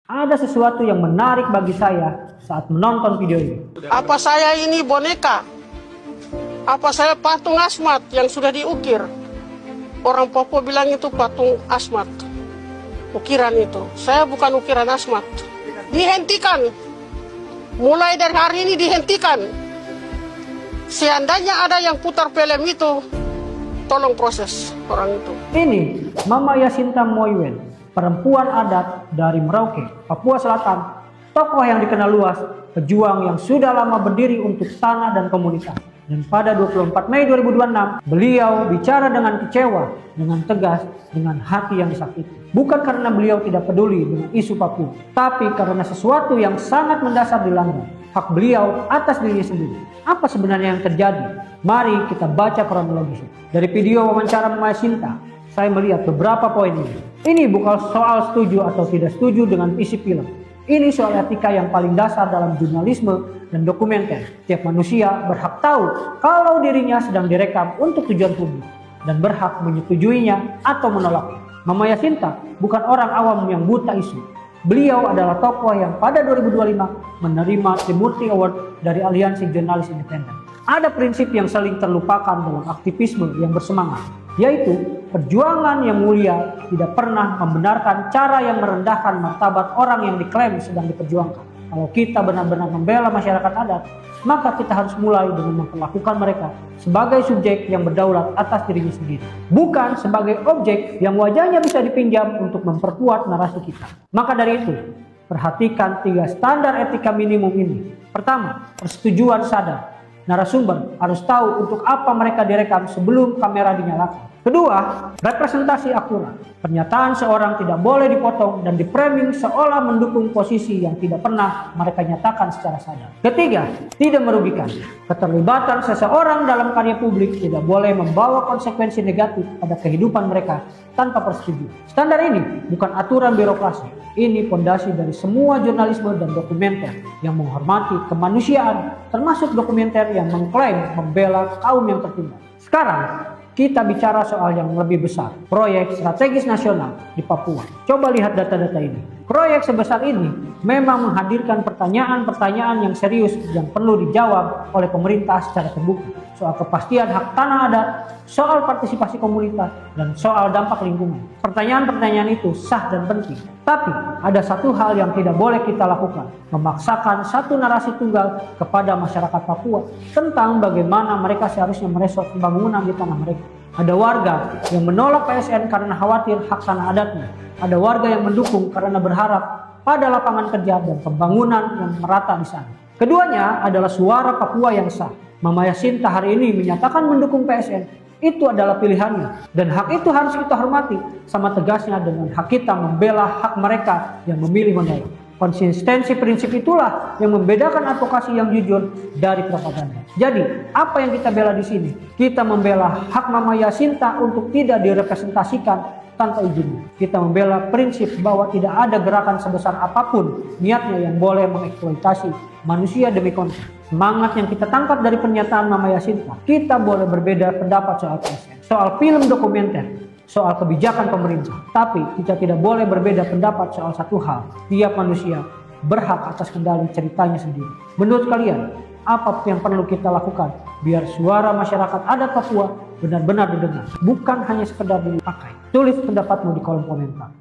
Ada sesuatu yang menarik bagi saya saat menonton video ini. Apa saya ini boneka? Apa saya patung Asmat yang sudah diukir? Orang Papua bilang itu patung Asmat. Ukiran itu. Saya bukan ukiran Asmat. Dihentikan. Mulai dari hari ini dihentikan. Seandainya ada yang putar film itu, tolong proses orang itu. Ini Mama Yasinta Moiwen, perempuan adat dari Merauke, Papua Selatan, tokoh yang dikenal luas, pejuang yang sudah lama berdiri untuk tanah dan komunitas. Dan pada 24 Mei 2026, beliau bicara dengan kecewa, dengan tegas, dengan hati yang disakiti. Bukan karena beliau tidak peduli dengan isu Papua, tapi karena sesuatu yang sangat mendasar dilanggar, hak beliau atas dirinya sendiri. Apa sebenarnya yang terjadi? Mari kita baca kronologisnya. Dari video wawancara Mama Yasinta, saya melihat beberapa poin ini. Ini bukan soal setuju atau tidak setuju dengan isi film. Ini soal etika yang paling dasar dalam jurnalisme dan dokumenter. Tiap manusia berhak tahu kalau dirinya sedang direkam untuk tujuan publik dan berhak menyetujuinya atau menolaknya. Mama Yasinta bukan orang awam yang buta isu. Beliau adalah tokoh yang pada 2025 menerima Timurti Award dari Aliansi Jurnalis Independen. Ada prinsip yang sering terlupakan dalam aktivisme yang bersemangat, yaitu perjuangan yang mulia tidak pernah membenarkan cara yang merendahkan martabat orang yang diklaim sedang diperjuangkan. Kalau kita benar-benar membela masyarakat adat, maka kita harus mulai dengan memperlakukan mereka sebagai subjek yang berdaulat atas dirinya sendiri, bukan sebagai objek yang wajahnya bisa dipinjam untuk memperkuat narasi kita. Maka dari itu, perhatikan 3 standar etika minimum ini. Pertama, persetujuan sadar. Narasumber harus tahu untuk apa mereka direkam sebelum kamera dinyalakan. Kedua, representasi akurat. Pernyataan seorang tidak boleh dipotong dan diframing seolah mendukung posisi yang tidak pernah mereka nyatakan secara sadar. Ketiga, tidak merugikan. Keterlibatan seseorang dalam karya publik tidak boleh membawa konsekuensi negatif pada kehidupan mereka tanpa persetujuan. Standar ini bukan aturan birokrasi. Ini fondasi dari semua jurnalisme dan dokumenter yang menghormati kemanusiaan, termasuk dokumenter yang mengklaim membela kaum yang tertindas. Sekarang, kita bicara soal yang lebih besar, proyek strategis nasional di Papua. Coba lihat data-data ini. Proyek sebesar ini memang menghadirkan pertanyaan-pertanyaan yang serius yang perlu dijawab oleh pemerintah secara terbuka. Soal kepastian hak tanah adat, soal partisipasi komunitas, dan soal dampak lingkungan. Pertanyaan-pertanyaan itu sah dan penting. Tapi ada satu hal yang tidak boleh kita lakukan, memaksakan satu narasi tunggal kepada masyarakat Papua tentang bagaimana mereka seharusnya merespon pembangunan di tanah mereka. Ada warga yang menolak PSN karena khawatir hak tanah adatnya. Ada warga yang mendukung karena berharap pada lapangan kerja dan pembangunan yang merata di sana. Keduanya adalah suara Papua yang sah. Mama Yasinta hari ini menyatakan mendukung PSN. Itu adalah pilihannya. Dan hak itu harus kita hormati. Sama tegasnya dengan hak kita membela hak mereka yang memilih menolak. Konsistensi prinsip itulah yang membedakan advokasi yang jujur dari propaganda. Jadi, apa yang kita bela di sini? Kita membela hak Mama Yasinta untuk tidak direpresentasikan tanpa izinnya. Kita membela prinsip bahwa tidak ada gerakan sebesar apapun niatnya yang boleh mengeksploitasi manusia demi konten. Semangat yang kita tangkap dari pernyataan Mama Yasinta, kita boleh berbeda pendapat soal PSN, soal film dokumenter, soal kebijakan pemerintah. Tapi kita tidak boleh berbeda pendapat soal satu hal. Tiap manusia berhak atas kendali ceritanya sendiri. Menurut kalian, apa yang perlu kita lakukan biar suara masyarakat adat Papua benar-benar didengar, bukan hanya sekedar dipakai? Tulis pendapatmu di kolom komentar.